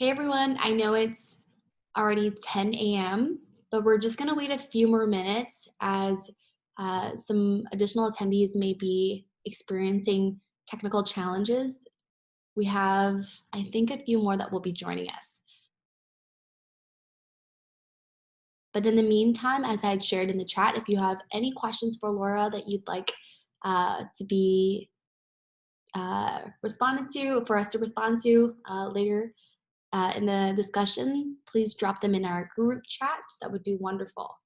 Hey everyone, I know it's already 10 a.m., but we're just going to wait a few more minutes as some additional attendees may be experiencing technical challenges. We have, I think, a few more that will be joining us. But in the meantime, as I had shared in the chat, if you have any questions for Laura that you'd like to be responded to, for us to respond to later in the discussion, please drop them in our group chat. That would be wonderful.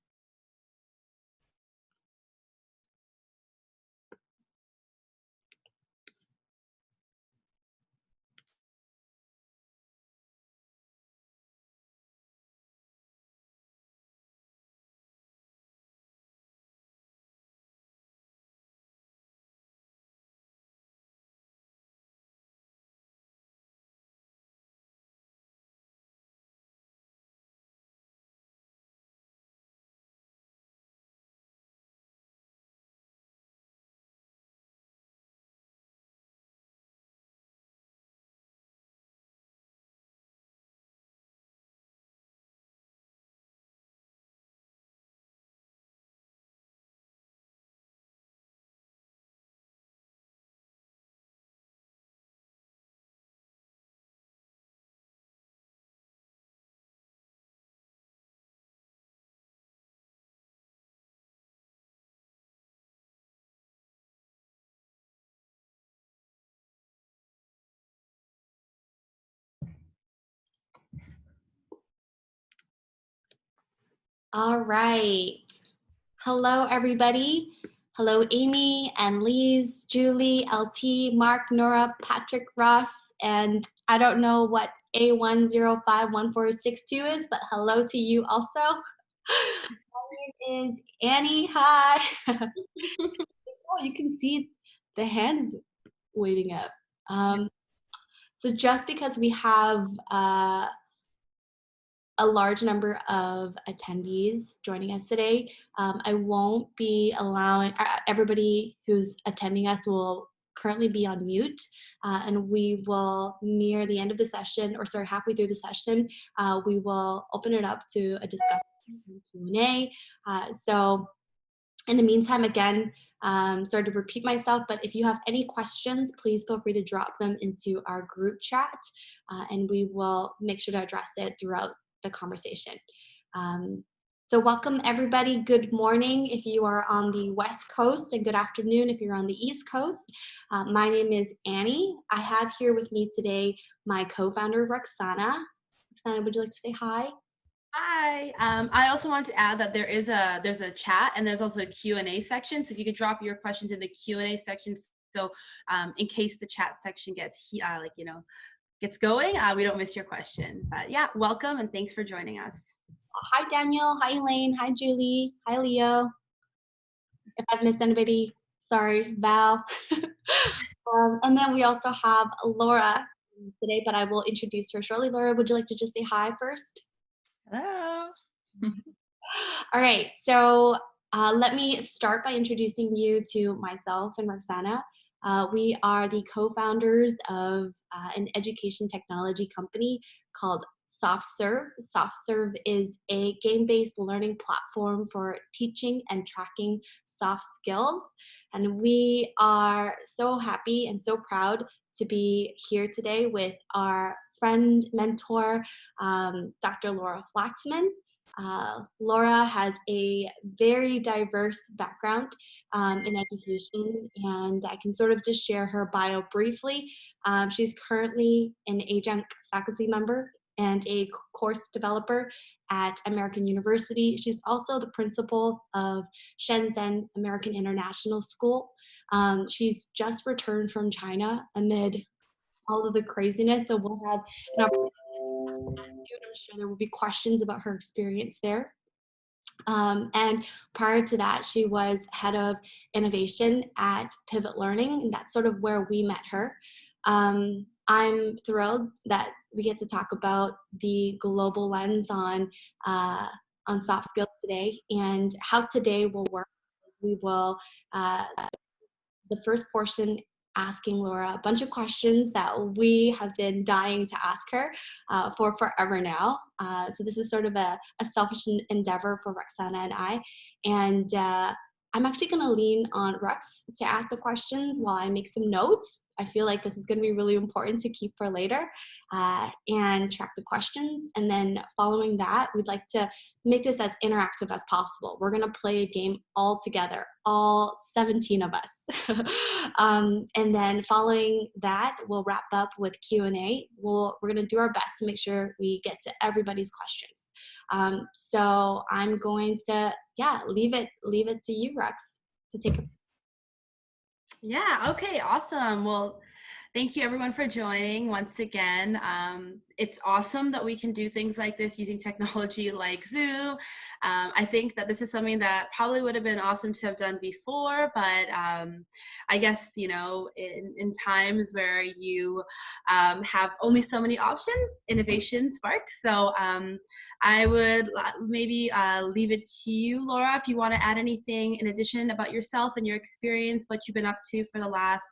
All right. Hello, everybody. Hello, Amy and Lise, Julie, LT, Mark, Nora, Patrick, Ross, and I don't know what A1051462 is, but hello to you also. My name is Annie. Hi. Oh, you can see the hands waving up. So just because we have a large number of attendees joining us today, I won't be allowing, everybody who's attending us will currently be on mute, and we will, near the end of the session, or sorry, halfway through the session, we will open it up to a discussion and Q&A. So in the meantime, again, sorry to repeat myself, but if you have any questions, please feel free to drop them into our group chat, and we will make sure to address it throughout the conversation. So welcome everybody. Good morning if you are on the West Coast, and good afternoon if you're on the East Coast. My name is Annie. I have here with me today my co-founder, Roxana. Roxana, would you like to say hi? Hi. I also wanted to add that there's a chat and there's also a Q&A section. So if you could drop your questions in the Q&A section, so in case the chat section gets gets going, we don't miss your question. But yeah, welcome and thanks for joining us. Hi Daniel. Hi Elaine. Hi Julie. Hi Leo. If I've missed anybody, sorry. Val. And then we also have Laura today, but I will introduce her shortly. Laura, would you like to just say hi first? Hello. All right, so let me start by introducing you to myself and Roxana. We are the co-founders of an education technology company called SoftServe. SoftServe is a game-based learning platform for teaching and tracking soft skills. And we are so happy and so proud to be here today with our friend, mentor, Dr. Laura Flaxman. Laura has a very diverse background in education, and I can sort of just share her bio briefly. She's currently an Adjunct Faculty Member and a course developer at American University. She's also the principal of Shenzhen American International School. She's just returned from China amid all of the craziness, so we'll have an opportunity. I'm sure there will be questions about her experience there. And prior to that, she was head of innovation at Pivot Learning, and that's sort of where we met her. I'm thrilled that we get to talk about the global lens on soft skills today, and how today will work. We will, the first portion asking Laura a bunch of questions that we have been dying to ask her for forever now. So this is sort of a selfish endeavor for Roxana and I. And I'm actually going to lean on Rux to ask the questions while I make some notes. I feel like this is going to be really important to keep for later and track the questions. And then following that, we'd like to make this as interactive as possible. We're going to play a game all together, all 17 of us. And then following that, we'll wrap up with Q&A. We're going to do our best to make sure we get to everybody's questions. So I'm going to, leave it to you, Rux, to take a Yeah, okay, awesome. Well, thank you everyone for joining once again. It's awesome that we can do things like this using technology like Zoom. I think that this is something that probably would have been awesome to have done before, but I guess, you know, in times where you have only so many options, innovation sparks. So I would maybe leave it to you, Laura, if you want to add anything in addition about yourself and your experience, what you've been up to for the last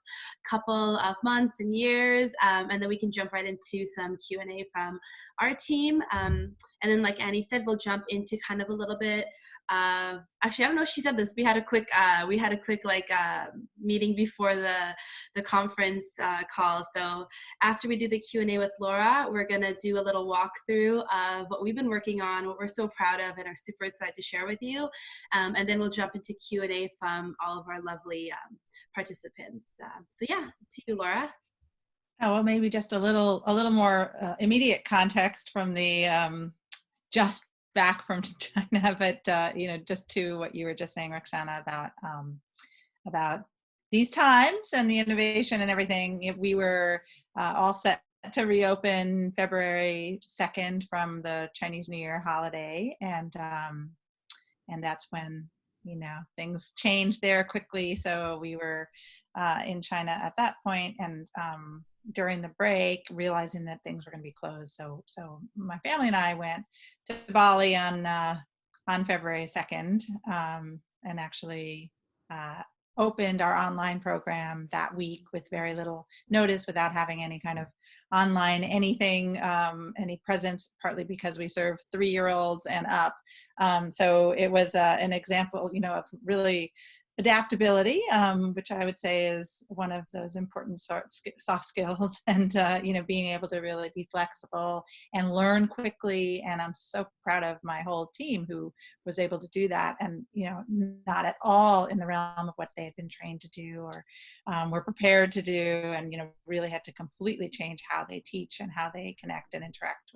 couple of months and years, and then we can jump right into some Q&A from our team. And then, like Annie said, we'll jump into kind of a little bit of, actually, I don't know if she said this, we had a quick meeting before the conference call. So after we do the Q&A with Laura, we're gonna do a little walkthrough of what we've been working on, what we're so proud of and are super excited to share with you. And then we'll jump into Q&A from all of our lovely participants. So yeah, to you, Laura. Oh, well, maybe just a little more immediate context from the just back from China, but you know, just to what you were just saying, Roxana, about these times and the innovation and everything. We were all set to reopen February 2nd from the Chinese New Year holiday, and that's when, you know, things changed there quickly. So we were in China at that point, and during the break, realizing that things were going to be closed. So my family and I went to Bali on February 2nd, and actually opened our online program that week with very little notice, without having any kind of online anything, any presence, partly because we serve 3-year-olds and up. So it was an example, you know, of really adaptability, which I would say is one of those important soft skills, and you know, being able to really be flexible and learn quickly. And I'm so proud of my whole team who was able to do that, and, you know, not at all in the realm of what they had been trained to do or were prepared to do, and, you know, really had to completely change how they teach and how they connect and interact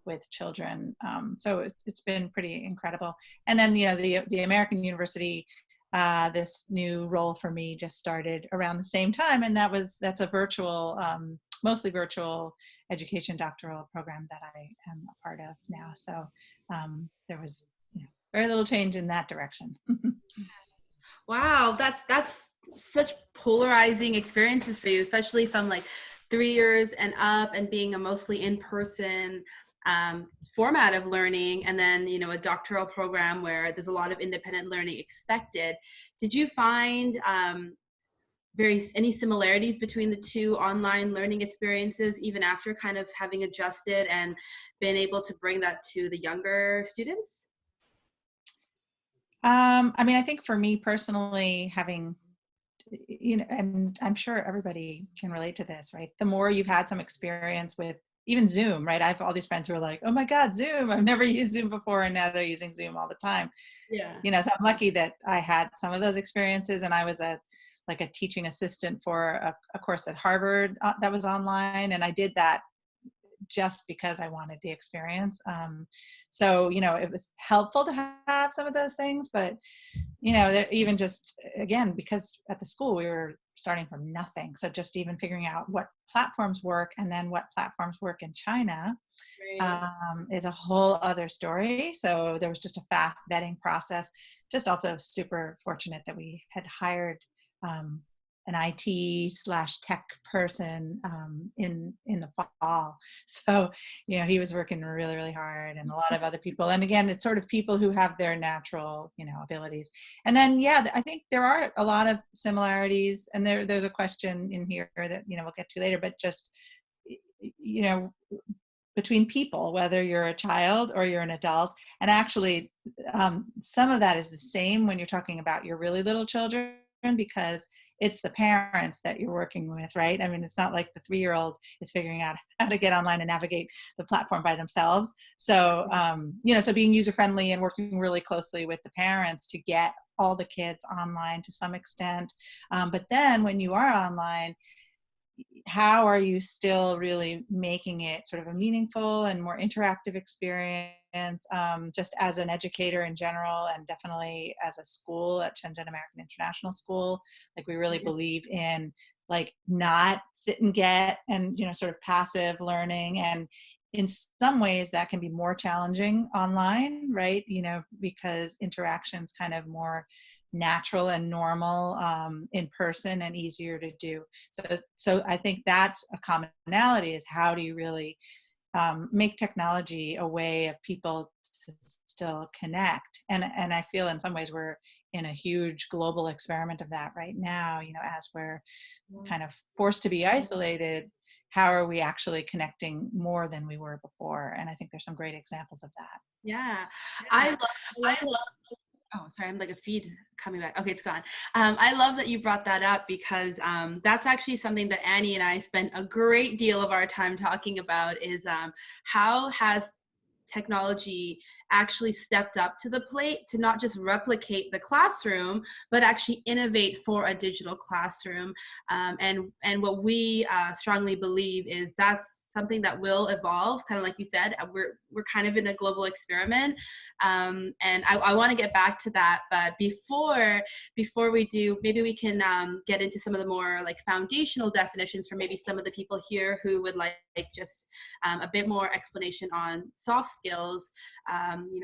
with children. So it's been pretty incredible. And then, you know, the American University, this new role for me just started around the same time, and that's a virtual, mostly virtual education doctoral program that I am a part of now. So there was, you know, very little change in that direction. Wow, that's such polarizing experiences for you, especially from like 3 years and up, and being a mostly in-person format of learning, and then, you know, a doctoral program where there's a lot of independent learning expected. Did you find any similarities between the two online learning experiences, even after kind of having adjusted and been able to bring that to the younger students? I mean, I think for me personally, having, you know, and I'm sure everybody can relate to this, right? The more you've had some experience with even Zoom, right? I have all these friends who are like, oh my God, Zoom, I've never used Zoom before, and now they're using Zoom all the time. Yeah. You know, so I'm lucky that I had some of those experiences, and I was a teaching assistant for a course at Harvard that was online, and I did that just because I wanted the experience. So, you know, it was helpful to have some of those things, but, you know, even just, again, because at the school we were starting from nothing. So just even figuring out what platforms work and then what platforms work in China is a whole other story. So there was just a fast vetting process. Just also super fortunate that we had hired an IT/tech person in the fall. So, he was working really, really hard, and a lot of other people. And again, it's sort of people who have their natural, abilities. And then, yeah, I think there are a lot of similarities. And there's a question in here that, we'll get to later, but just, between people, whether you're a child or you're an adult. And actually, some of that is the same when you're talking about your really little children, because it's the parents that you're working with, right? I mean, it's not like the 3-year-old is figuring out how to get online and navigate the platform by themselves. So, so being user-friendly and working really closely with the parents to get all the kids online to some extent. But then when you are online, how are you still really making it sort of a meaningful and more interactive experience, just as an educator in general, and definitely as a school at Shenzhen American International School? Like, we really believe in not sit and get and, sort of passive learning. And in some ways that can be more challenging online, right? Because interaction's kind of more natural and normal in person and easier to do. So I think that's a commonality, is how do you really make technology a way of people to still connect. And I feel in some ways we're in a huge global experiment of that right now, as we're kind of forced to be isolated. How are we actually connecting more than we were before? And I think there's some great examples of that. Yeah, I love. Oh, sorry, I'm like a feed coming back. Okay, it's gone. I love that you brought that up, because that's actually something that Annie and I spent a great deal of our time talking about, is how has technology actually stepped up to the plate to not just replicate the classroom, but actually innovate for a digital classroom. And what we strongly believe is that's something that will evolve, kind of like you said. We're kind of in a global experiment, and I want to get back to that. But before we do, maybe we can get into some of the more foundational definitions for maybe some of the people here who would like just a bit more explanation on soft skills.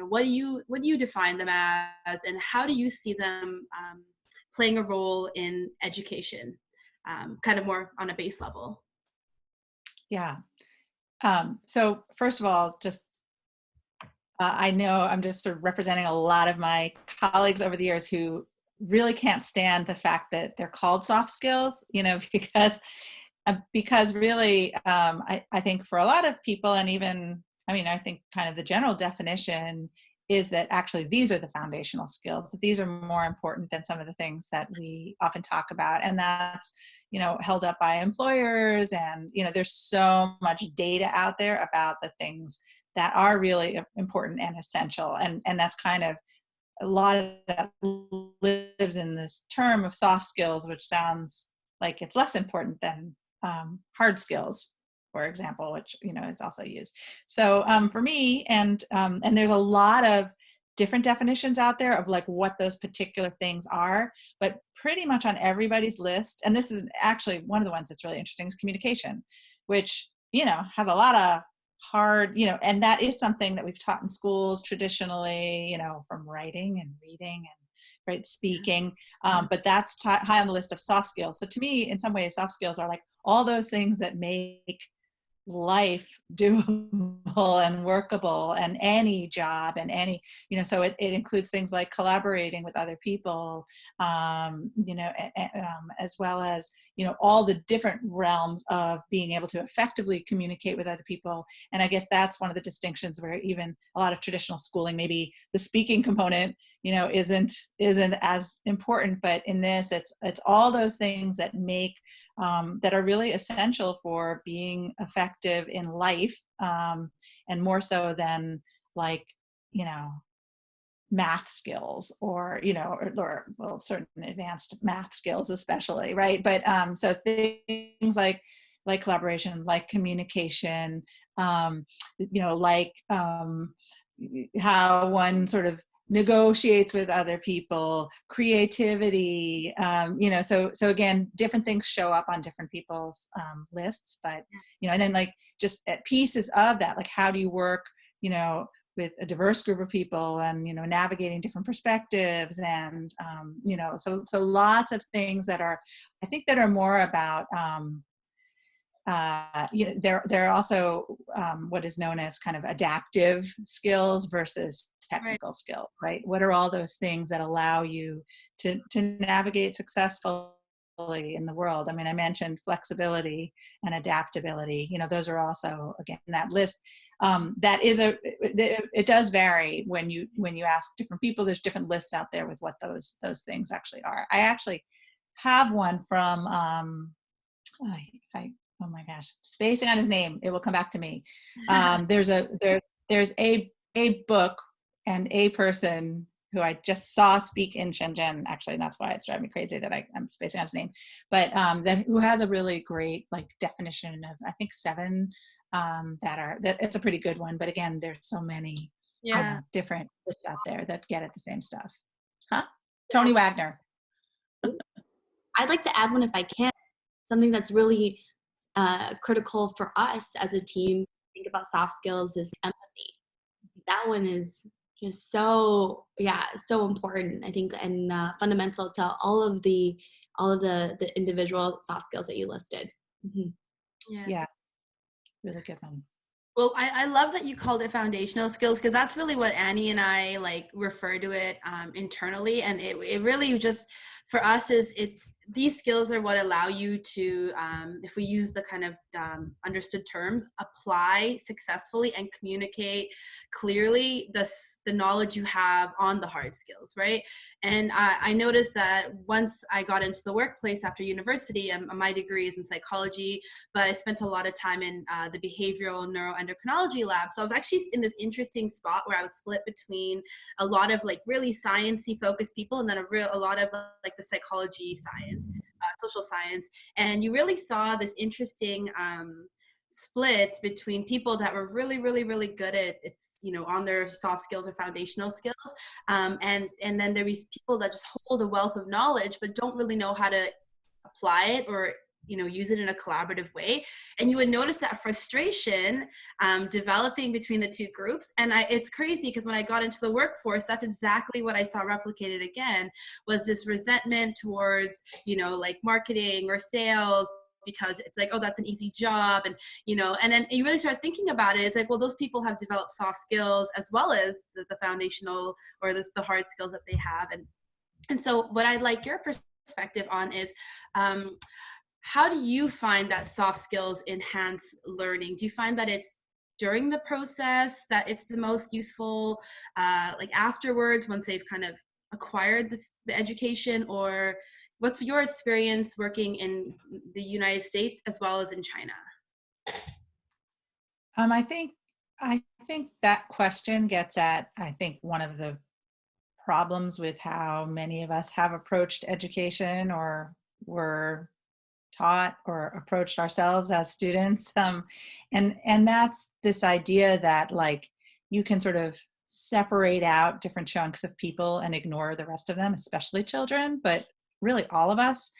What do you define them as, and how do you see them playing a role in education, kind of more on a base level? Yeah. So first of all, just I know I'm just sort of representing a lot of my colleagues over the years who really can't stand the fact that they're called soft skills, because really, I think for a lot of people, and even, I think kind of the general definition is that actually these are the foundational skills, that these are more important than some of the things that we often talk about. And that's, held up by employers. And, there's so much data out there about the things that are really important and essential. And that's kind of a lot of that lives in this term of soft skills, which sounds like it's less important than hard skills, for example, which is also used. So for me, and there's a lot of different definitions out there of what those particular things are, but pretty much on everybody's list, and this is actually one of the ones that's really interesting, is communication, which has a lot of hard, and that is something that we've taught in schools traditionally, from writing and reading and speaking, but that's high on the list of soft skills. So to me, in some ways, soft skills are all those things that make life doable and workable, and any job, and any, so it includes things like collaborating with other people, as well as, all the different realms of being able to effectively communicate with other people. And I guess that's one of the distinctions where even a lot of traditional schooling, maybe the speaking component, isn't as important, but in this, it's all those things that make that are really essential for being effective in life, and more so than math skills, or well, certain advanced math skills especially, right? But so things like collaboration, like communication, how one sort of negotiates with other people, creativity, so again, different things show up on different people's lists, but and then just at pieces of that, how do you work with a diverse group of people, and navigating different perspectives, and so lots of things that are, I think, that are more about there are also what is known as kind of adaptive skills versus technical skills, right? What are all those things that allow you to navigate successfully in the world? I mean, I mentioned flexibility and adaptability. Those are also, again, in that list. That is it does vary when you ask different people. There's different lists out there with what those things actually are. I actually have one from oh my gosh, spacing on his name. It will come back to me. There's a book and a person who I just saw speak in Shenzhen, actually, and that's why it's driving me crazy that I'm spacing on his name, but who has a really great definition of, I think, 7 that it's a pretty good one. But again, there's so many different lists out there that get at the same stuff. Tony Wagner. I'd like to add one if I can. Something that's really critical for us as a team, think about soft skills, is empathy. That one is just so important, I think, and fundamental to all of the individual soft skills that you listed. Mm-hmm. Yeah, really good one. Well, I love that you called it foundational skills, because that's really what Annie and I refer to it internally. And it really just, for us, it's these skills are what allow you to, if we use the kind of understood terms, apply successfully and communicate clearly the knowledge you have on the hard skills, right? And I noticed that once I got into the workplace after university, my degree is in psychology, but I spent a lot of time in the behavioral neuroendocrinology lab. So I was actually in this interesting spot where I was split between a lot of really sciencey focused people, and then a lot of the psychology science, social science. And you really saw this interesting split between people that were really, really, really good at on their soft skills or foundational skills. And then there was people that just hold a wealth of knowledge, but don't really know how to apply it or use it in a collaborative way. And you would notice that frustration developing between the two groups. And it's crazy, because when I got into the workforce, that's exactly what I saw replicated again, was this resentment towards, marketing or sales, because it's oh, that's an easy job. And, and then you really start thinking about it. It's well, those people have developed soft skills as well as the foundational or the hard skills that they have. And so what I'd like your perspective on is, how do you find that soft skills enhance learning? Do you find that it's during the process that it's the most useful, afterwards, once they've kind of acquired the education? Or what's your experience working in the United States as well as in China? I think that question gets at, I think, one of the problems with how many of us have approached education or were taught or approached ourselves as students. And that's this idea that you can sort of separate out different chunks of people and ignore the rest of them, especially children, but really all of us.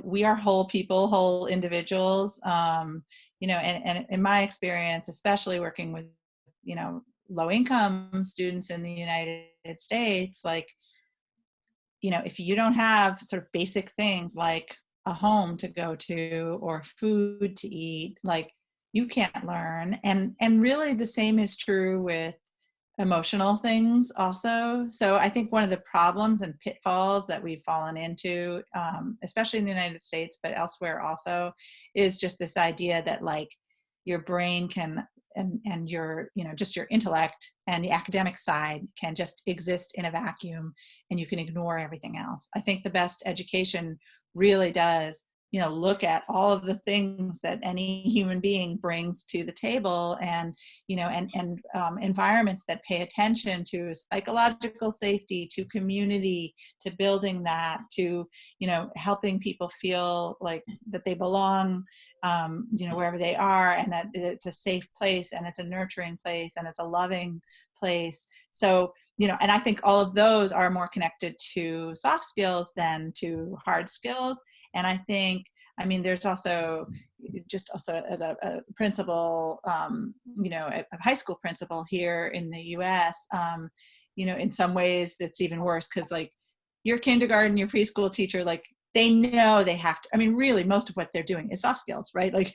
We are whole people, whole individuals. And in my experience, especially working with, low income students in the United States, if you don't have sort of basic things like a home to go to or food to eat, you can't learn. And really the same is true with emotional things also. So I think one of the problems and pitfalls that we've fallen into, especially in the United States, but elsewhere also, is just this idea that your brain can, and your, just your intellect and the academic side can just exist in a vacuum and you can ignore everything else. I think the best education really does, look at all of the things that any human being brings to the table, and, environments that pay attention to psychological safety, to community, to building that, to, helping people feel that they belong, wherever they are, and that it's a safe place, and it's a nurturing place, and it's a loving place. So, and I think all of those are more connected to soft skills than to hard skills. And I think I mean, there's also just also as a principal, you know, a high school principal here in the US, you know, in some ways it's even worse because like your kindergarten, your preschool teacher, like they know they have to, I mean, really most of what they're doing is soft skills, right? Like,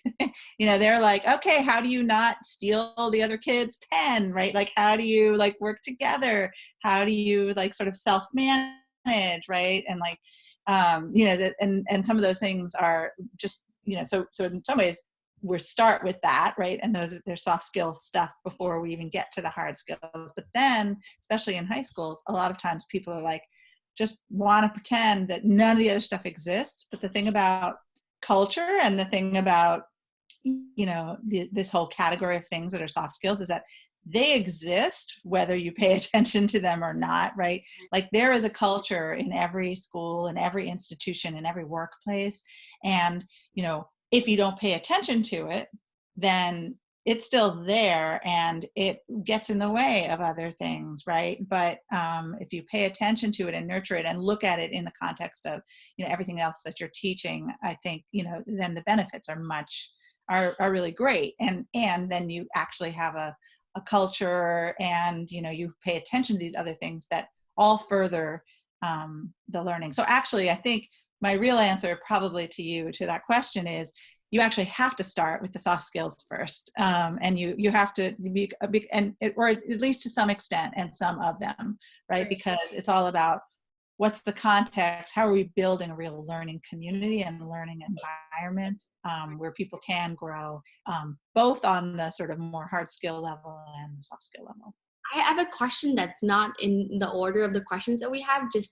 you know, they're like, okay, how do you not steal the other kid's pen, right? Like, how do you like work together? How do you like sort of self-manage, right? And like, you know, and some of those things are just, you know, so in some ways we start with that, right? And they're soft skills stuff before we even get to the hard skills. But then, especially in high schools, a lot of times people are like, just want to pretend that none of the other stuff exists. But the thing about culture and the thing about, you know, this whole category of things that are soft skills is that they exist whether you pay attention to them or not, right? Like there is a culture in every school, in every institution, in every workplace. And, you know, if you don't pay attention to it, then it's still there and it gets in the way of other things, right? But if you pay attention to it and nurture it and look at it in the context of, you know, everything else that you're teaching, I think, you know, then the benefits are really great. And then you actually have a culture and, you know, you pay attention to these other things that all further the learning. So actually, I think my real answer probably to you to that question is you actually have to start with the soft skills first, and you have to be a big or at least to some extent, and some of them, right? Because it's all about what's the context, how are we building a real learning community and learning environment where people can grow, both on the sort of more hard skill level and the soft skill level. I have a question that's not in the order of the questions that we have, just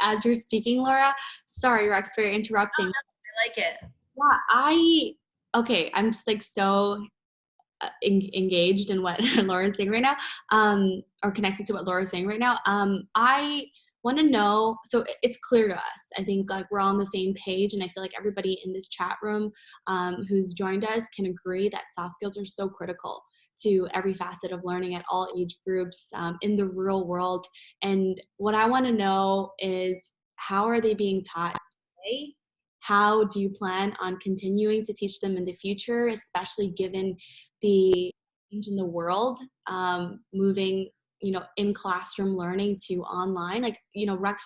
as you're speaking, Laura. Sorry, Rex, for interrupting. I like it. Yeah, okay, I'm just like so engaged in what Laura's saying right now, or connected to what Laura's saying right now. I want to know, so it's clear to us, I think like we're all on the same page, and I feel like everybody in this chat room who's joined us can agree that soft skills are so critical to every facet of learning at all age groups in the real world. And what I want to know is, how are they being taught today? How do you plan on continuing to teach them in the future, especially given the change in the world, moving, you know, in classroom learning to online? Like, you know, Rex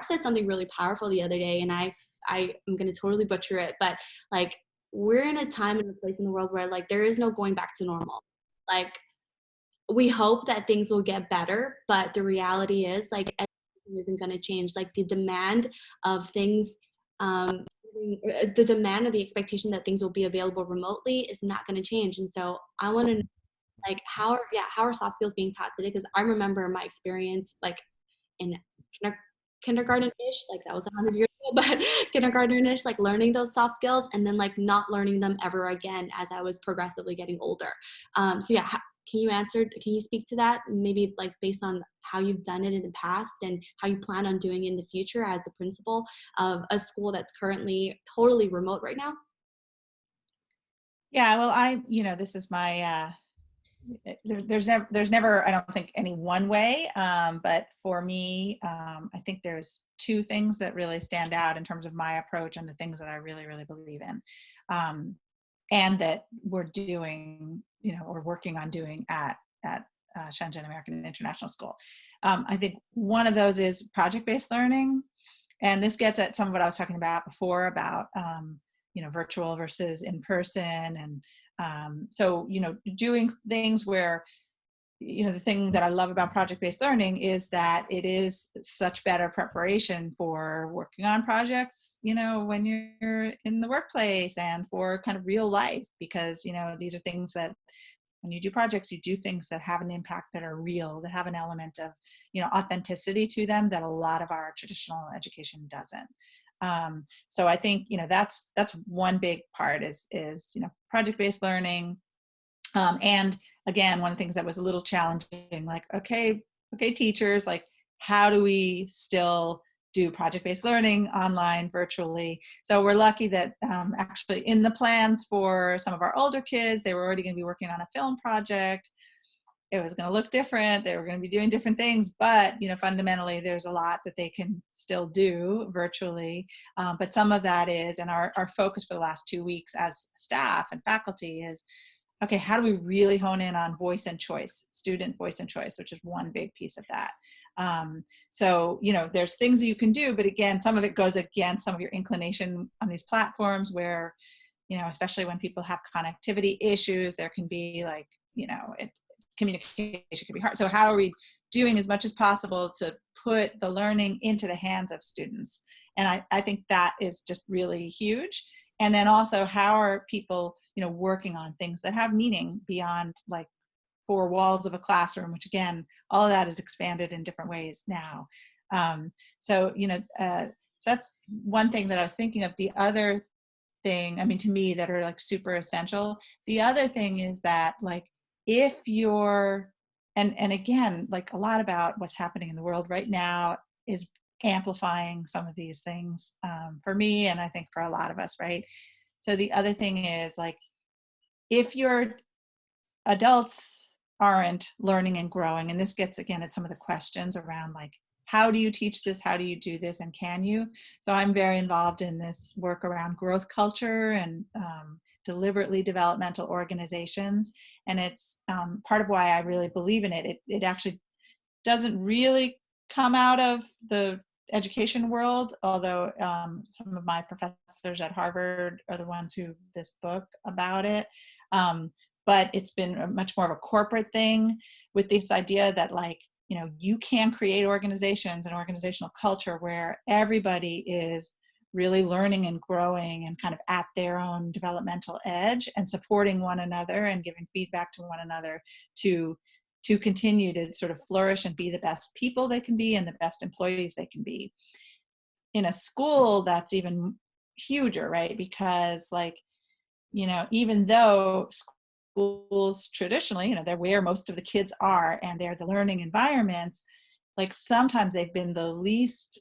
said something really powerful the other day, and I am going to totally butcher it, but like, we're in a time and a place in the world where like there is no going back to normal. Like, we hope that things will get better, but the reality is like everything isn't going to change. Like the demand of things, the demand or the expectation that things will be available remotely is not going to change. And so I want to know, like, how are soft skills being taught today? Because I remember my experience like in kindergarten-ish, like that was 100 years ago, but kindergarten-ish, like learning those soft skills and then like not learning them ever again as I was progressively getting older. So yeah, can you speak to that? Maybe like based on how you've done it in the past and how you plan on doing it in the future as the principal of a school that's currently totally remote right now? Yeah, well, you know, this is my, there's never, I don't think, any one way, but for me, I think there's two things that really stand out in terms of my approach and the things that I really, really believe in, and that we're doing, you know, or working on doing at Shenzhen American International School. I think one of those is project-based learning, and this gets at some of what I was talking about before about, you know, virtual versus in person. And so, you know, doing things where, you know, the thing that I love about project-based learning is that it is such better preparation for working on projects, you know, when you're in the workplace and for kind of real life, because, you know, these are things that when you do projects, you do things that have an impact, that are real, that have an element of, you know, authenticity to them that a lot of our traditional education doesn't. So I think, you know, that's one big part is, you know, project-based learning. And again, one of the things that was a little challenging, like, okay, teachers, like, how do we still do project-based learning online, virtually? So we're lucky that actually in the plans for some of our older kids, they were already going to be working on a film project. it was going to look different. They were going to be doing different things, but fundamentally there's a lot that they can still do virtually. But some of that is, and our focus for the last 2 weeks as staff and faculty is, okay, how do we really hone in on voice and choice, student voice and choice, which is one big piece of that. So, there's things you can do, but again, some of it goes against some of your inclination on these platforms where, especially when people have connectivity issues, there can be like, communication can be hard. So how are we doing as much as possible to put the learning into the hands of students? And I think that is just really huge. And then also, how are people, working on things that have meaning beyond like 4 walls of a classroom, which again, all of that is expanded in different ways now. So that's one thing that I was thinking of. The other thing, to me, that are like super essential. The other thing is that like, if you're, and again, like a lot about what's happening in the world right now is amplifying some of these things for me, and I think for a lot of us, right? So the other thing is like, if your adults aren't learning and growing, and this gets again at some of the questions around like, how do you teach this? How do you do this? And can you? So I'm very involved in this work around growth culture and deliberately developmental organizations. And it's part of why I really believe in it. It actually doesn't really come out of the education world, although some of my professors at Harvard are the ones who this book about it. But it's been much more of a corporate thing, with this idea that like, you can create organizations and organizational culture where everybody is really learning and growing and kind of at their own developmental edge and supporting one another and giving feedback to one another to continue to sort of flourish and be the best people they can be and the best employees they can be. In a school, that's even huger, right? Because like, even though schools traditionally, they're where most of the kids are and they're the learning environments, like sometimes they've been the least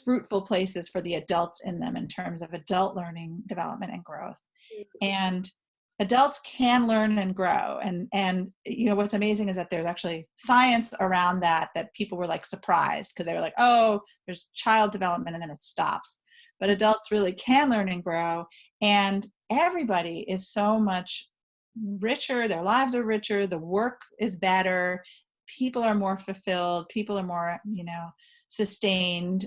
fruitful places for the adults in them in terms of adult learning, development, and growth. And adults can learn and grow. And what's amazing is that there's actually science around that people were like surprised, because they were like, oh, there's child development and then it stops. But adults really can learn and grow, and everybody is so much richer. Their lives are richer. The work is better. People are more fulfilled. People are more, sustained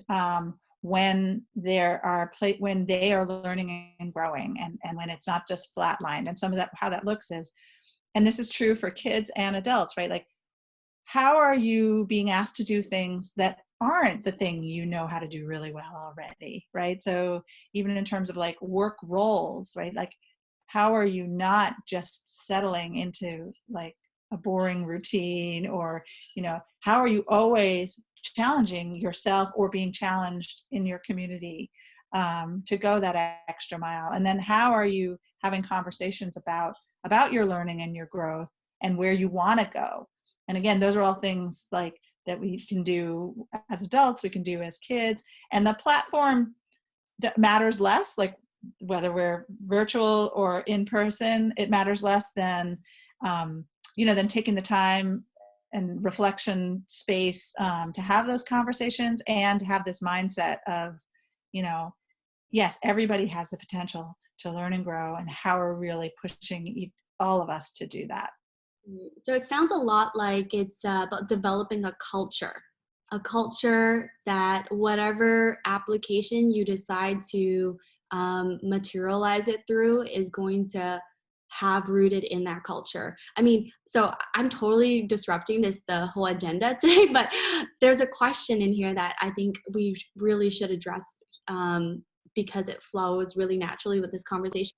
when they are learning and growing, and when it's not just flatlined. And some of that, how that looks is, and this is true for kids and adults, right? Like, how are you being asked to do things that aren't the thing you know how to do really well already, right? So even in terms of like work roles, right? Like, how are you not just settling into like a boring routine, or, how are you always challenging yourself or being challenged in your community to go that extra mile? And then how are you having conversations about your learning and your growth and where you want to go? And again, those are all things like that we can do as adults, we can do as kids. And the platform matters less, like whether we're virtual or in person, it matters less than, than taking the time and reflection space to have those conversations and to have this mindset of, yes, everybody has the potential to learn and grow, and how we're really pushing all of us to do that. So it sounds a lot like it's about developing a culture that whatever application you decide to materialize it through is going to have rooted in that culture. So I'm totally disrupting the whole agenda today, but there's a question in here that I think we really should address because it flows really naturally with this conversation.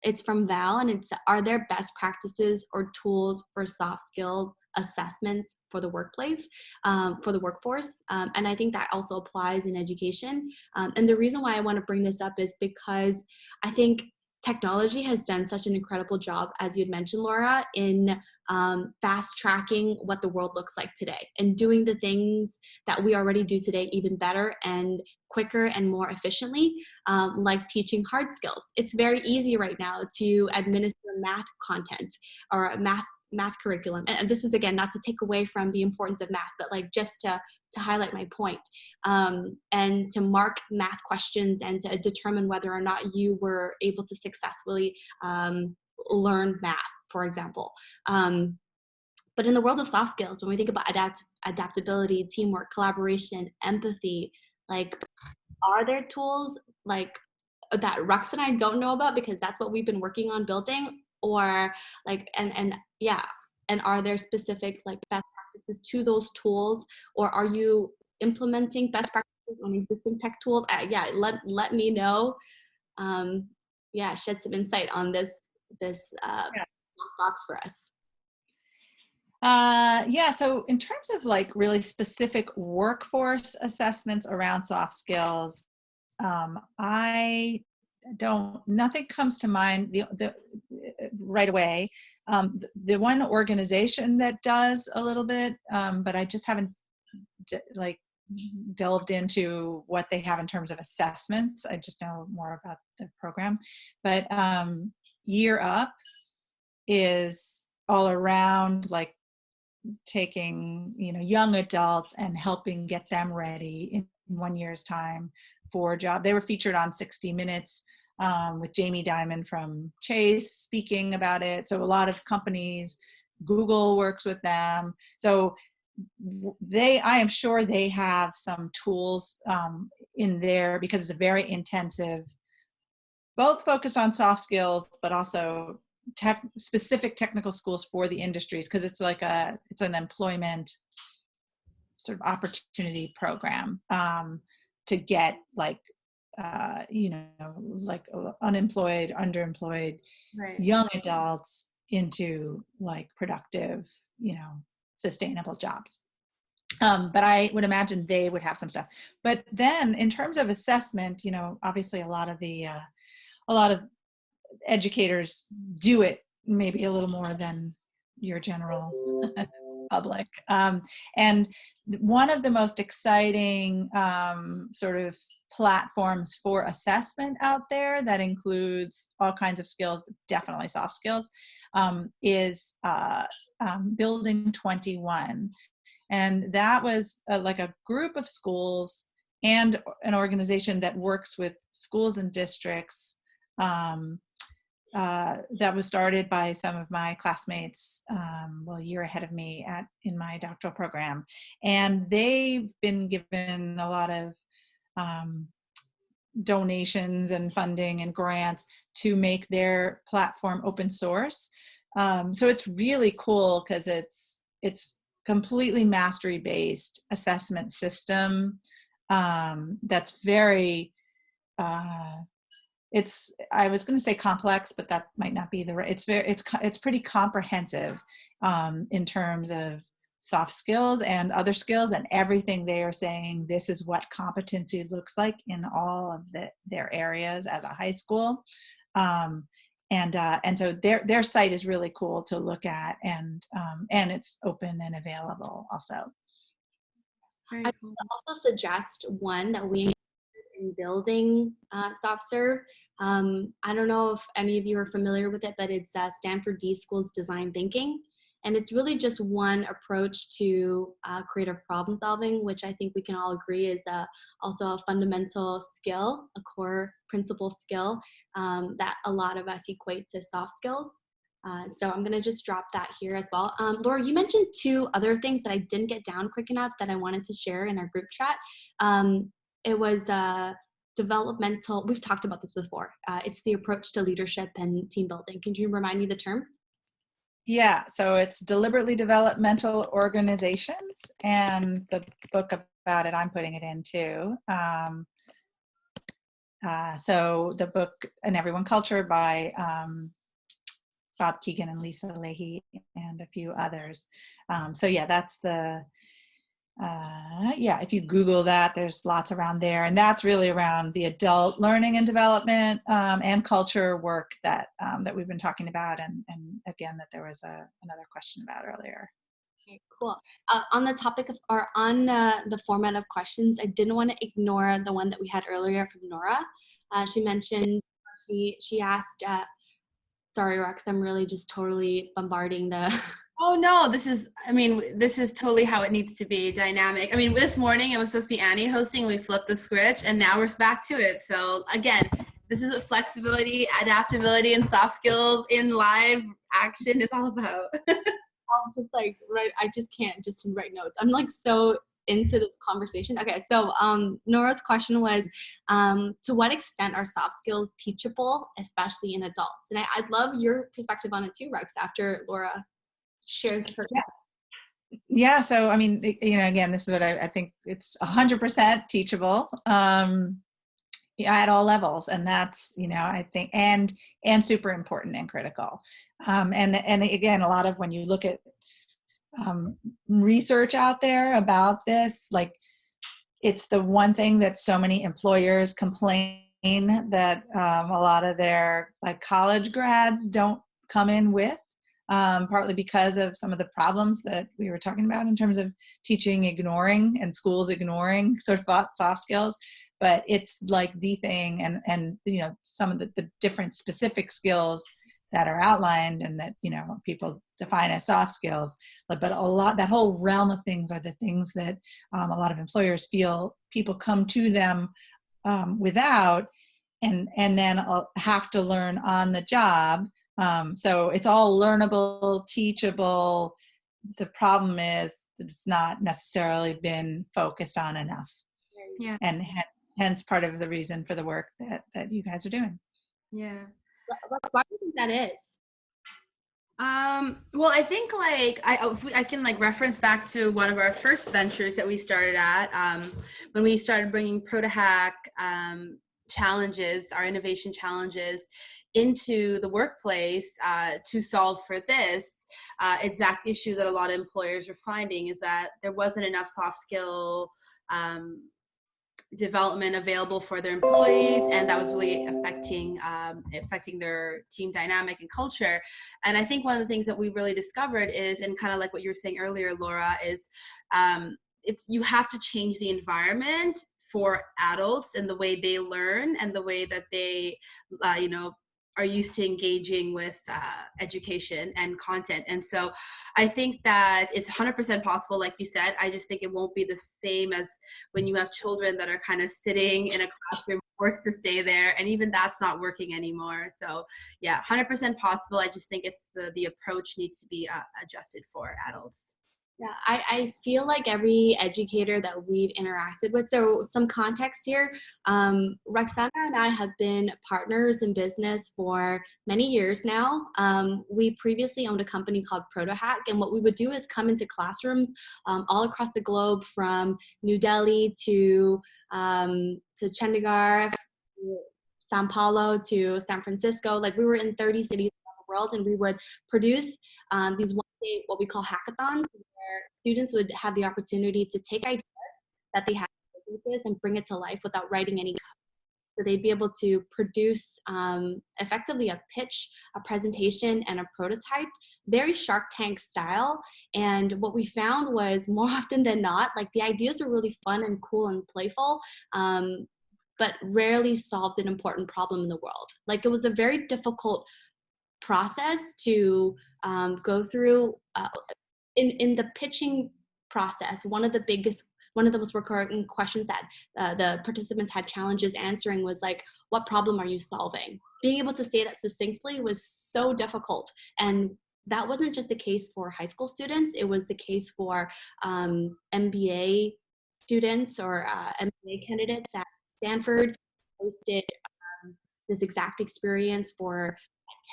It's from Val, and it's, are there best practices or tools for soft skills assessments for the workplace, for the workforce? And I think that also applies in education. And the reason why I want to bring this up is because I think technology has done such an incredible job, as you'd mentioned, Laura, in fast tracking what the world looks like today and doing the things that we already do today even better and quicker and more efficiently, like teaching hard skills. It's very easy right now to administer math content or a math curriculum. And this is, again, not to take away from the importance of math, but like just to highlight my point, and to mark math questions and to determine whether or not you were able to successfully learn math, for example. But in the world of soft skills, when we think about adaptability, teamwork, collaboration, empathy, like, are there tools like that Rux and I don't know about because that's what we've been working on building, or like, and yeah, and are there specific like best practices to those tools, or are you implementing best practices on existing tech tools? Yeah, let me know. Yeah, shed some insight on this Yeah. box for us. Yeah, so in terms of like really specific workforce assessments around soft skills, nothing comes to mind right away. The one organization that does a little bit, but I just haven't delved into what they have in terms of assessments. I just know more about the program. But Year Up is all around like taking young adults and helping get them ready in 1 year's time for a job. They were featured on 60 Minutes with Jamie Dimon from Chase speaking about it. So a lot of companies, Google works with them. So I am sure they have some tools in there, because it's a very intensive, both focused on soft skills, but also specific technical schools for the industries, because it's an employment sort of opportunity program to get like unemployed, underemployed, Right. young adults into like productive, sustainable jobs. But I would imagine they would have some stuff. But then in terms of assessment, obviously a lot of educators do it maybe a little more than your general public. And one of the most exciting sort of platforms for assessment out there that includes all kinds of skills, but definitely soft skills, is Building 21. And that was like a group of schools and an organization that works with schools and districts, that was started by some of my classmates, a year ahead of me in my doctoral program. And they've been given a lot of donations and funding and grants to make their platform open source. So it's really cool because it's completely mastery-based assessment system that's very I was going to say complex, but that might not be the right. It's pretty comprehensive in terms of soft skills and other skills, and everything they are saying. This is what competency looks like in all of their areas as a high school, and so their site is really cool to look at, and it's open and available also. Very I cool. would also suggest one that we in building SoftServe. I don't know if any of you are familiar with it, but it's Stanford D School's design thinking. And it's really just one approach to creative problem solving, which I think we can all agree is also a fundamental skill, a core principal skill that a lot of us equate to soft skills. So I'm going to just drop that here as well. Laura, you mentioned two other things that I didn't get down quick enough that I wanted to share in our group chat. It was developmental, we've talked about this before. It's the approach to leadership and team building. Can you remind me the term? Yeah, so it's deliberately developmental organizations, and the book about it, I'm putting it in too. So the book An Everyone Culture by Bob Keegan and Lisa Leahy and a few others. So yeah, that's the Yeah, if you Google that, there's lots around there, and that's really around the adult learning and development and culture work that that we've been talking about, and again that there was another question about earlier. Okay, cool. On the topic of, or on the format of questions, I didn't want to ignore the one that we had earlier from Nora. She mentioned, she asked, sorry, Rox, I'm really just totally bombarding the. Oh no, this is totally how it needs to be, dynamic. I mean, this morning it was supposed to be Annie hosting, we flipped the script, and now we're back to it. So again, this is what flexibility, adaptability, and soft skills in live action is all about. I'm just like, right, I just can't just write notes. I'm like so into this conversation. Okay, so Nora's question was, to what extent are soft skills teachable, especially in adults? And I'd love your perspective on it too, Rex, after Laura shares her. Yeah, so I mean, you know, again, this is what I think it's 100% teachable at all levels, and that's, you know, I think, and super important and critical. And again, a lot of when you look at research out there about this, like it's the one thing that so many employers complain that a lot of their like college grads don't come in with. Partly because of some of the problems that we were talking about in terms of teaching ignoring and schools ignoring sort of soft skills, but it's like the thing, and you know, some of the different specific skills that are outlined and that, you know, people define as soft skills, but a lot, that whole realm of things are the things that a lot of employers feel people come to them without, and then have to learn on the job. So it's all learnable, teachable. The problem is that it's not necessarily been focused on enough. Yeah. And hence part of the reason for the work that you guys are doing. Yeah. Why do you think that is? Well, I think like I can like reference back to one of our first ventures that we started at when we started bringing ProtoHack challenges, our innovation challenges, into the workplace to solve for this exact issue that a lot of employers are finding, is that there wasn't enough soft skill development available for their employees, and that was really affecting their team dynamic and culture. And I think one of the things that we really discovered is, and kind of like what you were saying earlier, Laura, is you have to change the environment for adults and the way they learn and the way that they you know, are used to engaging with education and content. And so I think that it's 100% possible, like you said. I just think it won't be the same as when you have children that are kind of sitting in a classroom forced to stay there, and even that's not working anymore. So yeah, 100% possible. I just think it's the approach needs to be adjusted for adults. Yeah, I feel like every educator that we've interacted with, so some context here, Roxana and I have been partners in business for many years now. We previously owned a company called ProtoHack, and what we would do is come into classrooms all across the globe, from New Delhi to Chandigarh, to Sao Paulo to San Francisco. Like, we were in 30 cities around the world, and we would produce these one-day, what we call hackathons, where students would have the opportunity to take ideas that they have in businesses and bring it to life without writing any code. So they'd be able to produce effectively a pitch, a presentation, and a prototype, very Shark Tank style. And what we found was, more often than not, like, the ideas were really fun and cool and playful, but rarely solved an important problem in the world. Like, it was a very difficult process to go through. In the pitching process, one of the most recurring questions that the participants had challenges answering was like, what problem are you solving? Being able to say that succinctly was so difficult. And that wasn't just the case for high school students, it was the case for MBA students or MBA candidates at Stanford. Hosted this exact experience for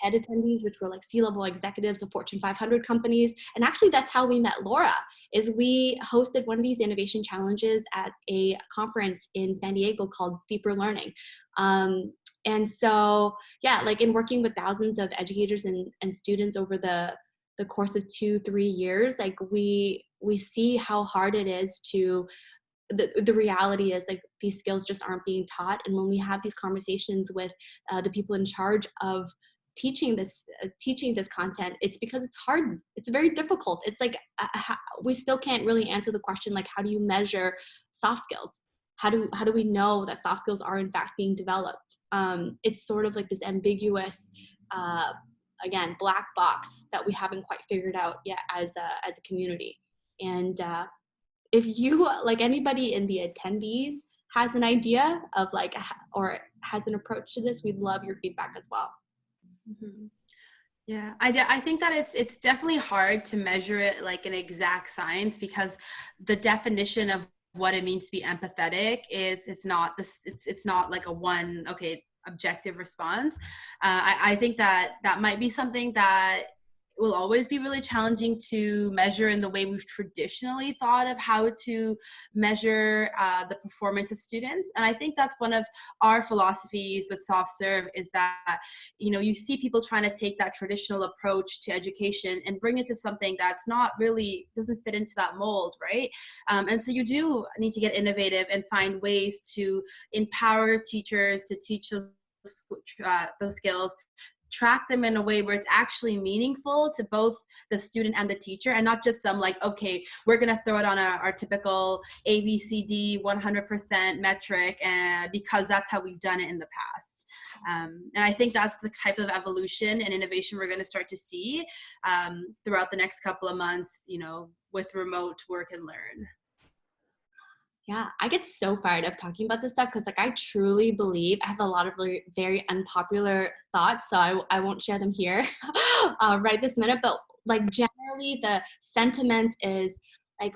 TED attendees, which were like C-level executives of Fortune 500 companies. And actually, that's how we met Laura, is we hosted one of these innovation challenges at a conference in San Diego called Deeper Learning. And so, yeah, like, in working with thousands of educators and students over the course of 2-3 years, like, we we see how hard it is to, the reality is like these skills just aren't being taught. And when we have these conversations with the people in charge of teaching this content, it's because it's hard, it's very difficult. It's like we still can't really answer the question, like, how do you measure soft skills? How do we know that soft skills are in fact being developed? It's sort of like this ambiguous, again, black box that we haven't quite figured out yet as a community. And if you, like, anybody in the attendees has an idea of like, or has an approach to this, we'd love your feedback as well. Mm-hmm. Yeah, I think that it's definitely hard to measure it like an exact science, because the definition of what it means to be empathetic is, it's not like a one, okay, objective response. I think that might be something that will always be really challenging to measure in the way we've traditionally thought of how to measure the performance of students. And I think that's one of our philosophies with SoftServe, is that, you know, you see people trying to take that traditional approach to education and bring it to something that's not really, doesn't fit into that mold, right? And so you do need to get innovative and find ways to empower teachers to teach those skills, track them in a way where it's actually meaningful to both the student and the teacher, and not just some like, okay, we're going to throw it on our typical ABCD 100% metric, because that's how we've done it in the past. And I think that's the type of evolution and innovation we're going to start to see throughout the next couple of months, you know, with remote work and learn. Yeah, I get so fired up talking about this stuff because, like, I truly believe, I have a lot of really very unpopular thoughts, so I won't share them here right this minute. But like, generally, the sentiment is like,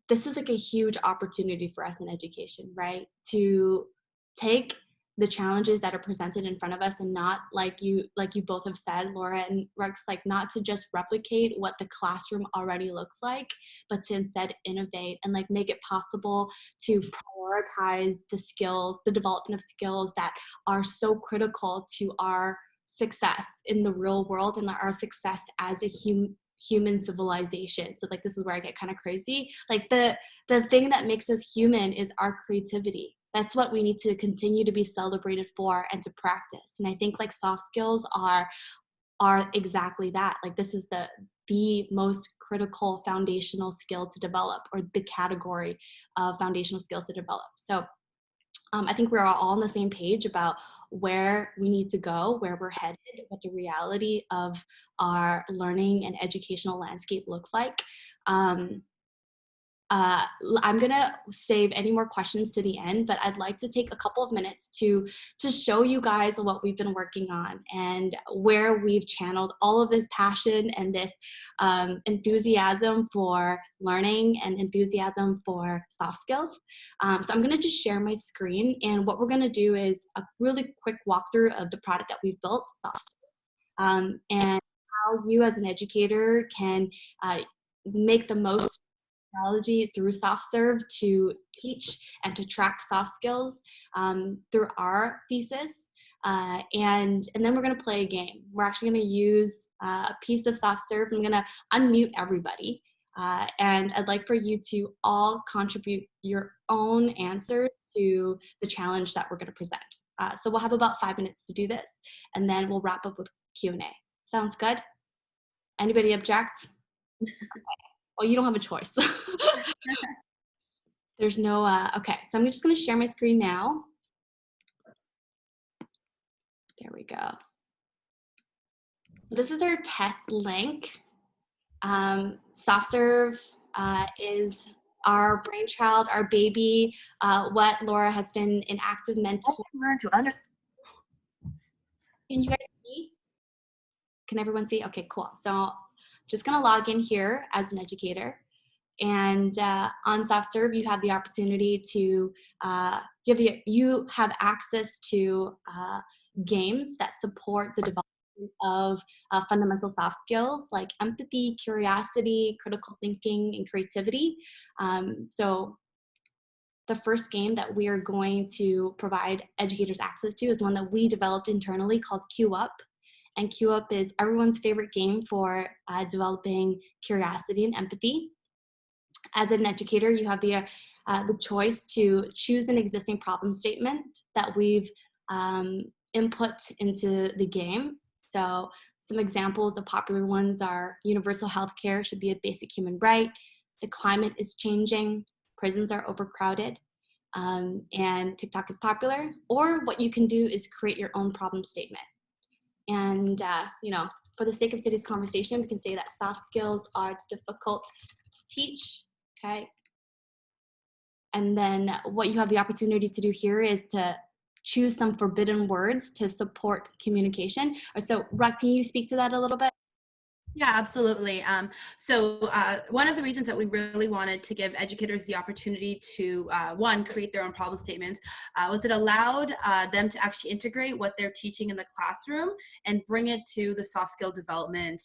this is like a huge opportunity for us in education, right? To take the challenges that are presented in front of us, and not, like you both have said, Laura and Rex, like, not to just replicate what the classroom already looks like, but to instead innovate and like make it possible to prioritize the skills, the development of skills that are so critical to our success in the real world and our success as a human civilization. So like, this is where I get kind of crazy. Like, the thing that makes us human is our creativity. That's what we need to continue to be celebrated for and to practice. And I think like soft skills are exactly that. Like, this is the most critical foundational skill to develop, or the category of foundational skills to develop. So I think we're all on the same page about where we need to go, where we're headed, what the reality of our learning and educational landscape looks like. I'm gonna save any more questions to the end, but I'd like to take a couple of minutes to show you guys what we've been working on and where we've channeled all of this passion and this enthusiasm for learning and enthusiasm for soft skills. So I'm gonna just share my screen, and what we're gonna do is a really quick walkthrough of the product that we've built, SoftServe, and how you as an educator can make the most technology through SoftServe to teach and to track soft skills through our thesis. And then we're going to play a game. We're actually going to use a piece of SoftServe. I'm going to unmute everybody. And I'd like for you to all contribute your own answers to the challenge that we're going to present. So we'll have about 5 minutes to do this, and then we'll wrap up with Q&A. Sounds good? Anybody object? Okay. Well, you don't have a choice. There's no, okay, so I'm just gonna share my screen now. There we go. This is our test link. SoftServe is our brainchild, our baby, what Laura has been an active mentor. Can you guys see? Can everyone see? Okay, cool. So I'm just gonna log in here as an educator. And on SoftServe, you have the opportunity to, you have access to games that support the development of fundamental soft skills like empathy, curiosity, critical thinking, and creativity. So the first game that we are going to provide educators access to is one that we developed internally called Queue Up. And Queue Up is everyone's favorite game for developing curiosity and empathy. As an educator, you have the choice to choose an existing problem statement that we've input into the game. So some examples of popular ones are universal health care should be a basic human right, the climate is changing, prisons are overcrowded, and TikTok is popular. Or what you can do is create your own problem statement. And, for the sake of today's conversation, we can say that soft skills are difficult to teach, okay? And then what you have the opportunity to do here is to choose some forbidden words to support communication. So, Rex, can you speak to that a little bit? Yeah, absolutely. One of the reasons that we really wanted to give educators the opportunity to, one, create their own problem statements, was it allowed them to actually integrate what they're teaching in the classroom and bring it to the soft skill development,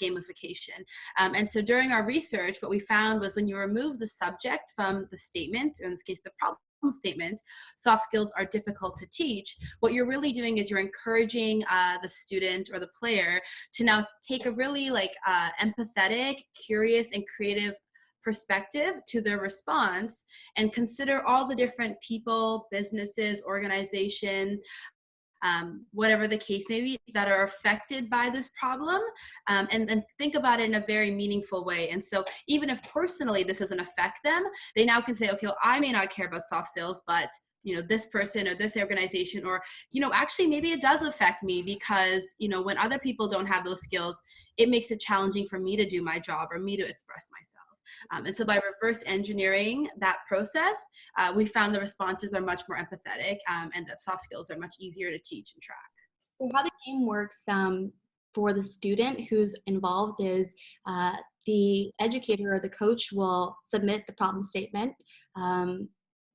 gamification. And so during our research, what we found was when you remove the subject from the statement, or in this case, the problem statement, soft skills are difficult to teach, what you're really doing is you're encouraging the student or the player to now take a really empathetic, curious, and creative perspective to their response and consider all the different people, businesses, organization, whatever the case may be, that are affected by this problem, and think about it in a very meaningful way. And so even if personally this doesn't affect them, they now can say, okay, well, I may not care about soft skills, but this person or this organization, or, actually maybe it does affect me because, when other people don't have those skills, it makes it challenging for me to do my job or me to express myself. And so by reverse engineering that process, we found the responses are much more empathetic, and that soft skills are much easier to teach and track. So how the game works for the student who's involved is the educator or the coach will submit the problem statement.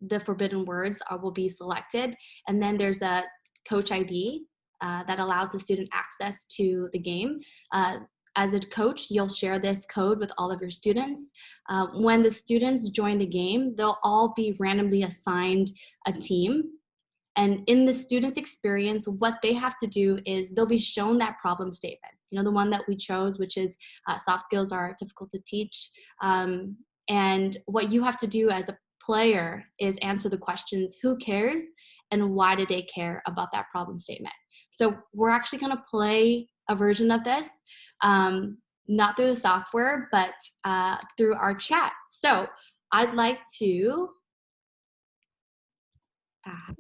The forbidden words will be selected, and then there's a coach ID that allows the student access to the game. As a coach, you'll share this code with all of your students. When the students join the game, they'll all be randomly assigned a team. And in the student's experience, what they have to do is they'll be shown that problem statement, the one that we chose, which is soft skills are difficult to teach. And what you have to do as a player is answer the questions, who cares and why do they care about that problem statement? So we're actually going to play a version of this, not through the software, but through our chat. So I'd like to ask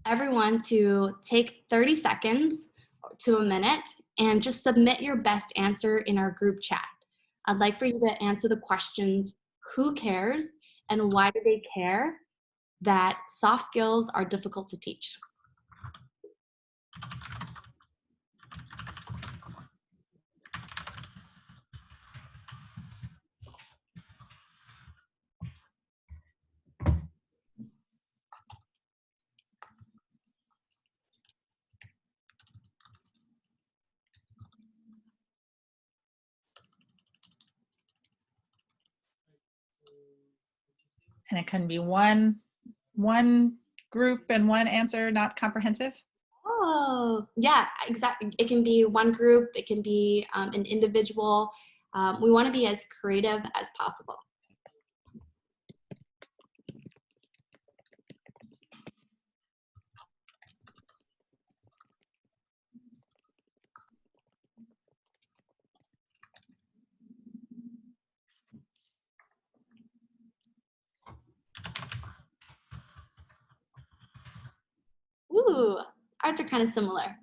everyone to take 30 seconds to a minute and just submit your best answer in our group chat. I'd like for you to answer the questions, who cares and why do they care that soft skills are difficult to teach? And it can be one group and one answer, not comprehensive? Oh, yeah, exactly. It can be one group, it can be an individual. We want to be as creative as possible. Ooh, ours are kind of similar.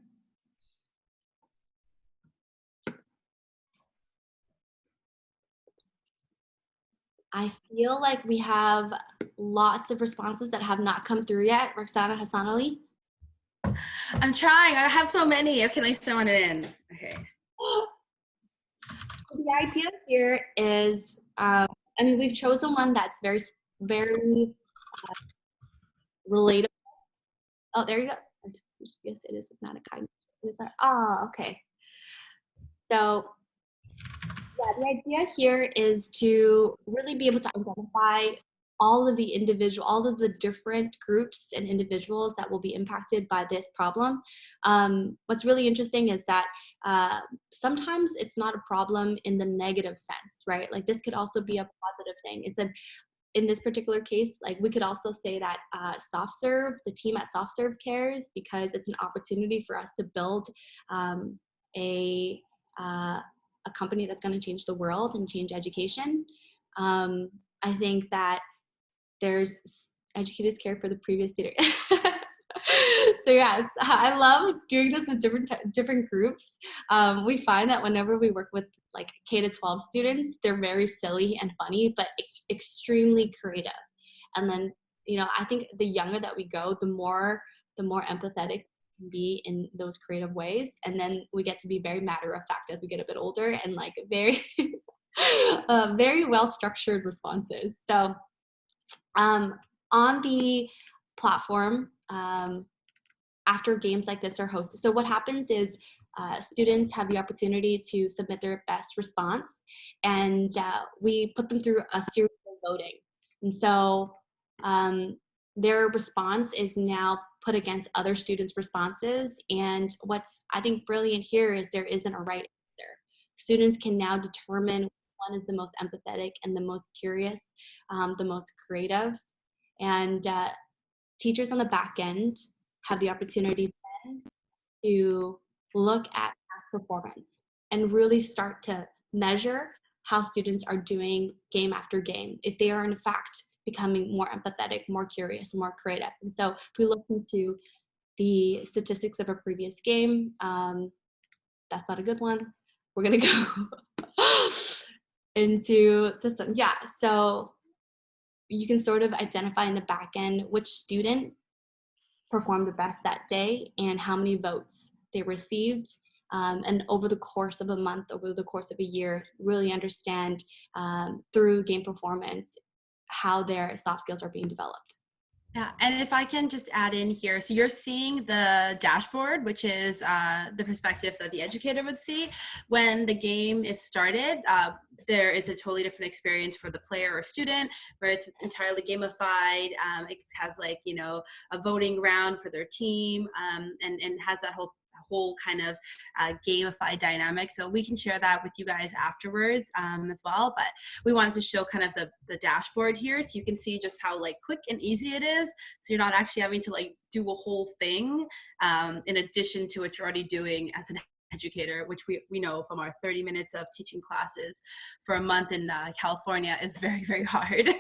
I feel like we have lots of responses that have not come through yet. Roxana Hassan Ali. I'm trying. I have so many. Okay, let's throw it in. Okay. The idea here is, we've chosen one that's very, very relatable. Oh, there you go. Yes, it is not a kind. Oh, okay. So, yeah, the idea here is to really be able to identify all of the different groups and individuals that will be impacted by this problem. What's really interesting is that sometimes it's not a problem in the negative sense, right? Like this could also be a positive thing. In this particular case, like we could also say that SoftServe, the team at SoftServe cares because it's an opportunity for us to build a company that's going to change the world and change education. I think that there's educators care for the previous student. So yes, I love doing this with different groups. We find that whenever we work with like K to 12 students, they're very silly and funny, but extremely creative. And then, I think the younger that we go, the more empathetic we can be in those creative ways. And then we get to be very matter of fact as we get a bit older and like very, very well structured responses. So on the platform, after games like this are hosted, so what happens is students have the opportunity to submit their best response, and we put them through a series of voting. And so their response is now put against other students' responses. And what's, I think, brilliant here is there isn't a right answer. Students can now determine which one is the most empathetic and the most curious, the most creative. And teachers on the back end have the opportunity then to look at past performance and really start to measure how students are doing game after game, if they are in fact becoming more empathetic, more curious, more creative. And so if we look into the statistics of a previous game, that's not a good one. We're gonna go into this one. Yeah, so you can sort of identify in the back end which student performed the best that day and how many votes they received. And over the course of a month, over the course of a year, really understand through game performance how their soft skills are being developed. Yeah, and if I can just add in here, so you're seeing the dashboard, which is the perspective that the educator would see. When the game is started, there is a totally different experience for the player or student, where it's entirely gamified. It has like, a voting round for their team, and has that whole kind of gamified dynamic. So we can share that with you guys afterwards as well. But we wanted to show kind of the dashboard here, so you can see just how like quick and easy it is. So you're not actually having to like do a whole thing in addition to what you're already doing as an educator, which we know from our 30 minutes of teaching classes for a month in California is very, very hard.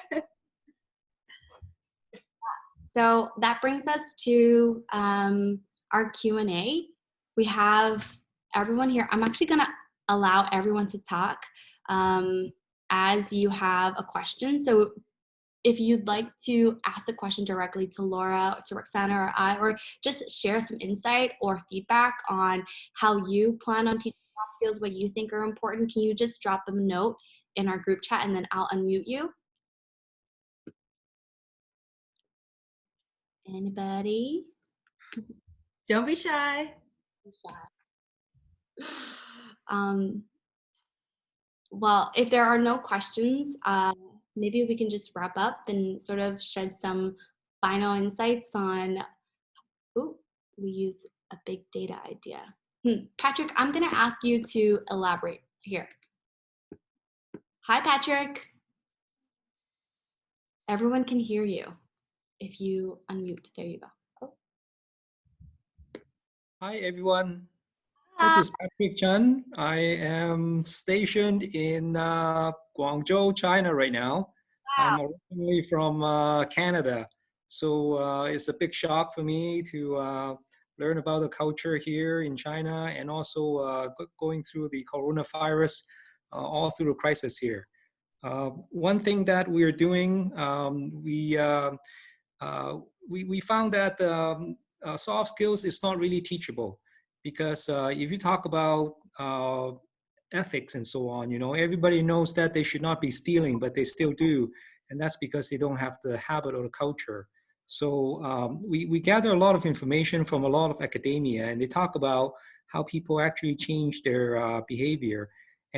So that brings us to our Q&A. We have everyone here. I'm actually going to allow everyone to talk as you have a question. So if you'd like to ask the question directly to Laura, or to Roxana, or I, or just share some insight or feedback on how you plan on teaching soft skills, what you think are important, can you just drop them a note in our group chat and then I'll unmute you? Anybody? Don't be shy. Well, if there are no questions, maybe we can just wrap up and sort of shed some final insights on, we use a big data idea. Patrick, I'm gonna ask you to elaborate here. Hi, Patrick. Everyone can hear you if you unmute. There you go. Oh. Hi, everyone. This is Patrick Chen. I am stationed in Guangzhou, China right now. Wow. I'm originally from Canada. So it's a big shock for me to learn about the culture here in China, and also going through the coronavirus all through the crisis here. One thing that we're doing, we found that soft skills is not really teachable. Because if you talk about ethics and so on, everybody knows that they should not be stealing, but they still do. And that's because they don't have the habit or the culture. So we gather a lot of information from a lot of academia, and they talk about how people actually change their behavior.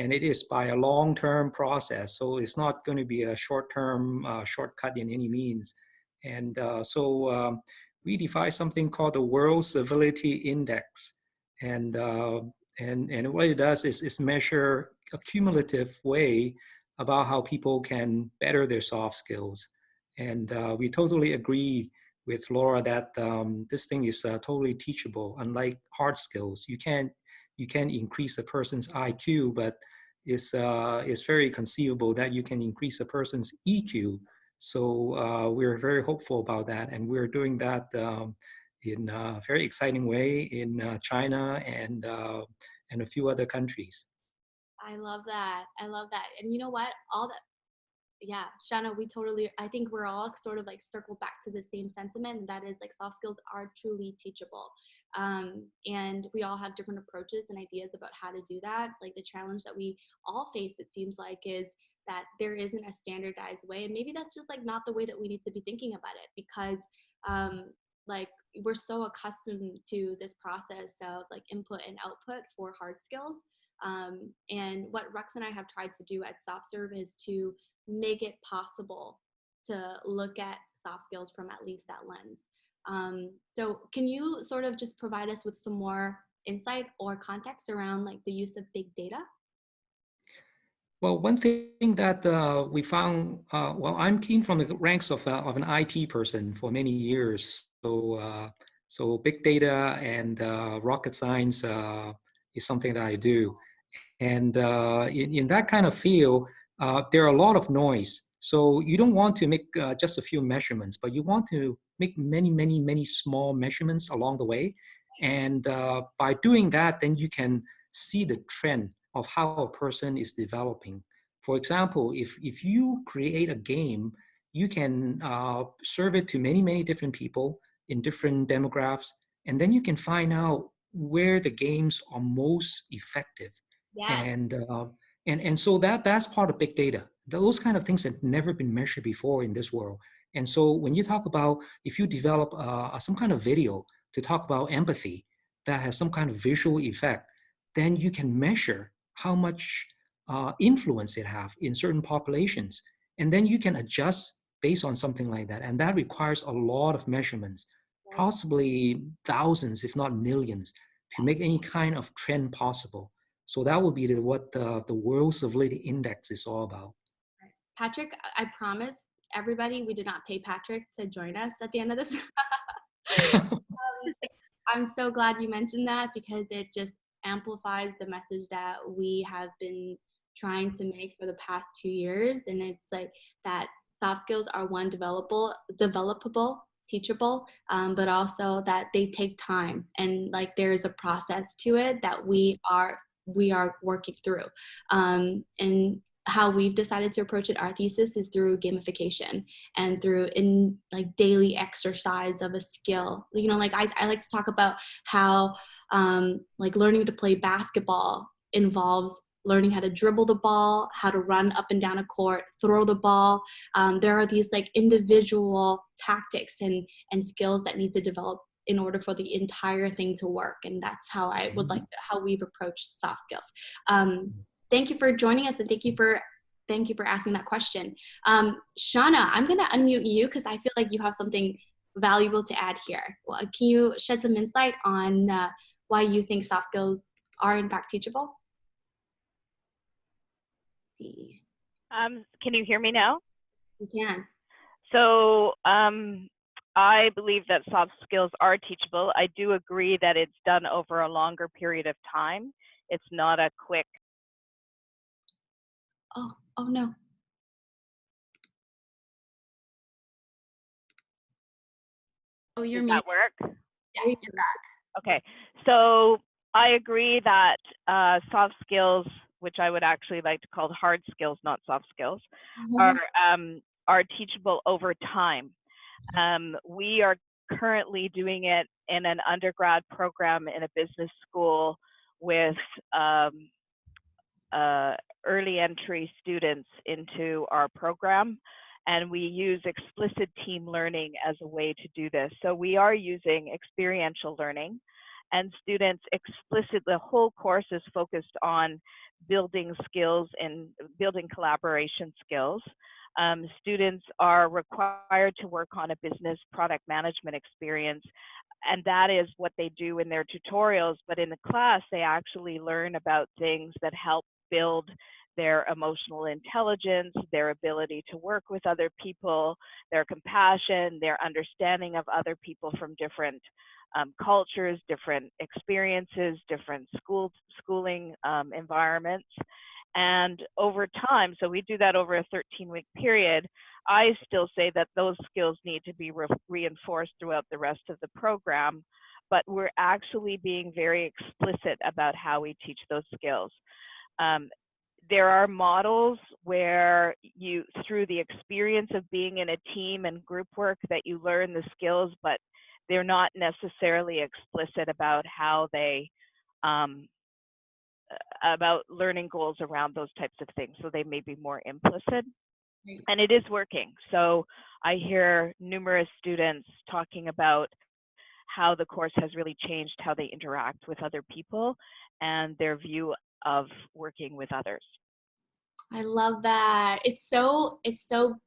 and it is by a long-term process. So it's not going to be a short-term shortcut in any means. And we define something called the World Civility Index. And what it does is measure a cumulative way about how people can better their soft skills. And we totally agree with Laura that this thing is totally teachable. Unlike hard skills, you can increase a person's IQ, but it's very conceivable that you can increase a person's EQ. So we're very hopeful about that, and we're doing that in a very exciting way in China and a few other countries. I love that. I love that. And you know what? All that, yeah, Shana, I think we're all sort of like circle back to the same sentiment, and that is like soft skills are truly teachable. And we all have different approaches and ideas about how to do that. Like the challenge that we all face, it seems like, is that there isn't a standardized way. And maybe that's just like not the way that we need to be thinking about it, because like we're so accustomed to this process of like input and output for hard skills. And what Rux and I have tried to do at SoftServe is to make it possible to look at soft skills from at least that lens. So can you sort of just provide us with some more insight or context around like the use of big data? Well, one thing that we found, well, I'm keen from the ranks of an IT person for many years. So big data and rocket science is something that I do. And in that kind of field, there are a lot of noise. So you don't want to make just a few measurements, but you want to make many, many, many small measurements along the way. And by doing that, then you can see the trend of how a person is developing. For example, if you create a game, you can serve it to many, many different people in different demographics, and then you can find out where the games are most effective. Yeah. And so that's part of big data. Those kind of things have never been measured before in this world. And so when you talk about, if you develop some kind of video to talk about empathy that has some kind of visual effect, then you can measure how much influence it have in certain populations. And then you can adjust based on something like that. And that requires a lot of measurements, possibly thousands, if not millions, to make any kind of trend possible. So that would be what the World Civility Index is all about. Patrick, I promise everybody, we did not pay Patrick to join us at the end of this. I'm so glad you mentioned that, because it just amplifies the message that we have been trying to make for the past 2 years. And it's like that soft skills are one, developable, teachable, but also that they take time, and like there's a process to it that we are working through. And how we've decided to approach it, our thesis, is through gamification and through in like daily exercise of a skill. You know, like I like to talk about how like learning to play basketball involves learning how to dribble the ball, how to run up and down a court, throw the ball. There are these like individual tactics and skills that need to develop in order for the entire thing to work. And that's how I would like to, how we've approached soft skills. Thank you for joining us, and thank you for asking that question. Shauna, I'm going to unmute you because I feel like you have something valuable to add here. Well, can you shed some insight on why you think soft skills are in fact teachable? Can you hear me now? You can. So I believe that soft skills are teachable. I do agree that it's done over a longer period of time. It's not a quick. Oh no. Oh, you're Does muted. that work? Yeah, you're back. Okay, so I agree that soft skills, which I would actually like to call hard skills, not soft skills, are teachable over time. We are currently doing it in an undergrad program in a business school with early entry students into our program, and we use explicit team learning as a way to do this. So we are using experiential learning, and students explicitly, the whole course is focused on building skills and building collaboration skills. Students are required to work on a business product management experience, and that is what they do in their tutorials. But in the class, they actually learn about things that help build their emotional intelligence, their ability to work with other people, their compassion, their understanding of other people from different cultures, different experiences, different schooling environments. And over time, so we do that over a 13-week period, I still say that those skills need to be reinforced throughout the rest of the program, but we're actually being very explicit about how we teach those skills. There are models where you, through the experience of being in a team and group work, that you learn the skills, but they're not necessarily explicit about how they, about learning goals around those types of things. So they may be more implicit. And it is working. So I hear numerous students talking about how the course has really changed how they interact with other people and their view of working with others. I love that. It's so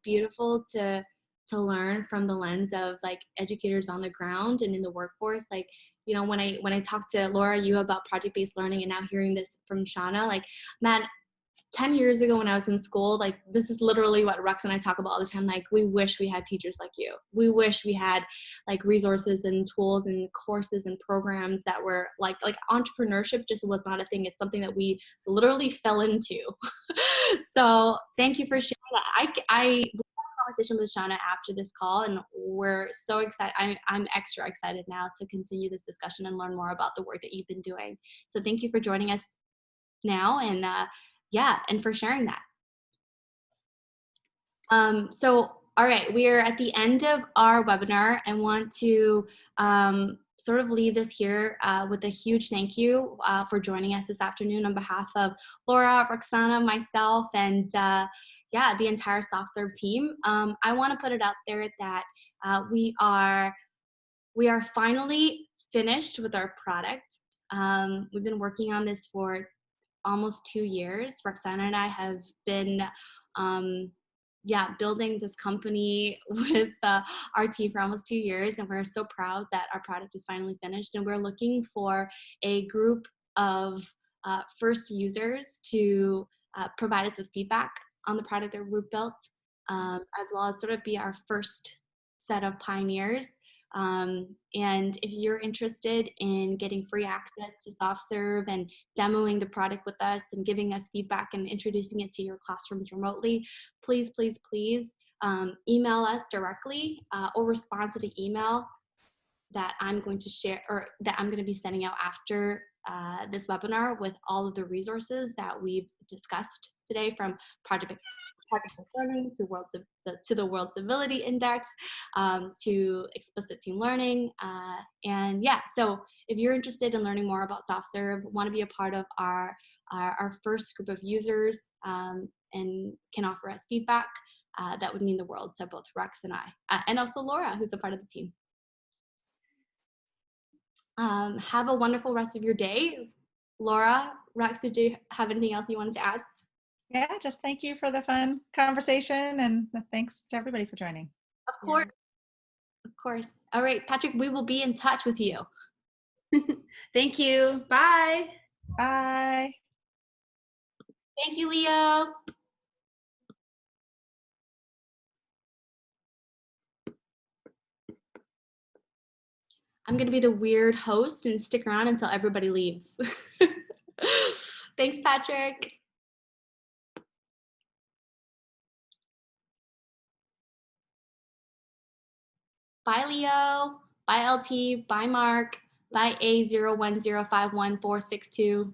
beautiful to learn from the lens of like educators on the ground and in the workforce. Like, you know, when I talked to Laura, you about project-based learning, and now hearing this from Shauna, like, man, 10 years ago when I was in school, like, this is literally what Rex and I talk about all the time. Like, we wish we had teachers like you. We wish we had like resources and tools and courses and programs that were like entrepreneurship just was not a thing. It's something that we literally fell into. So thank you for sharing that. I we had a conversation with Shauna after this call, and we're so excited. I'm extra excited now to continue this discussion and learn more about the work that you've been doing. So thank you for joining us now, and yeah, and for sharing that. So, all right, we're at the end of our webinar and want to sort of leave this here with a huge thank you for joining us this afternoon on behalf of Laura, Roxana, myself, and yeah, the entire SoftServe team. I want to put it out there that we are finally finished with our product. We've been working on this for almost 2 years. Roxana and I have been building this company with our team for almost 2 years, and we're so proud that our product is finally finished. And we're looking for a group of first users to provide us with feedback on the product that we've built, as well as sort of be our first set of pioneers. And if you're interested in getting free access to SoftServe and demoing the product with us and giving us feedback and introducing it to your classrooms remotely, please, please, please email us directly or respond to the email that I'm going to share, or that I'm going to be sending out after this webinar, with all of the resources that we've discussed today, from project-based learning to the World Civility Index, to explicit team learning. And yeah, so if you're interested in learning more about SoftServe, want to be a part of our first group of users, and can offer us feedback, that would mean the world to both Rex and I, and also Laura, who's a part of the team. Have a wonderful rest of your day. Laura, Rex, did you have anything else you wanted to add? Yeah, just thank you for the fun conversation, and thanks to everybody for joining. Of course. Yeah. Of course. All right, Patrick, we will be in touch with you. Thank you. Bye. Bye. Thank you, Leo. I'm going to be the weird host and stick around until everybody leaves. Thanks, Patrick. Bye, Leo. Bye, LT. Bye, Mark. Bye, A01051462.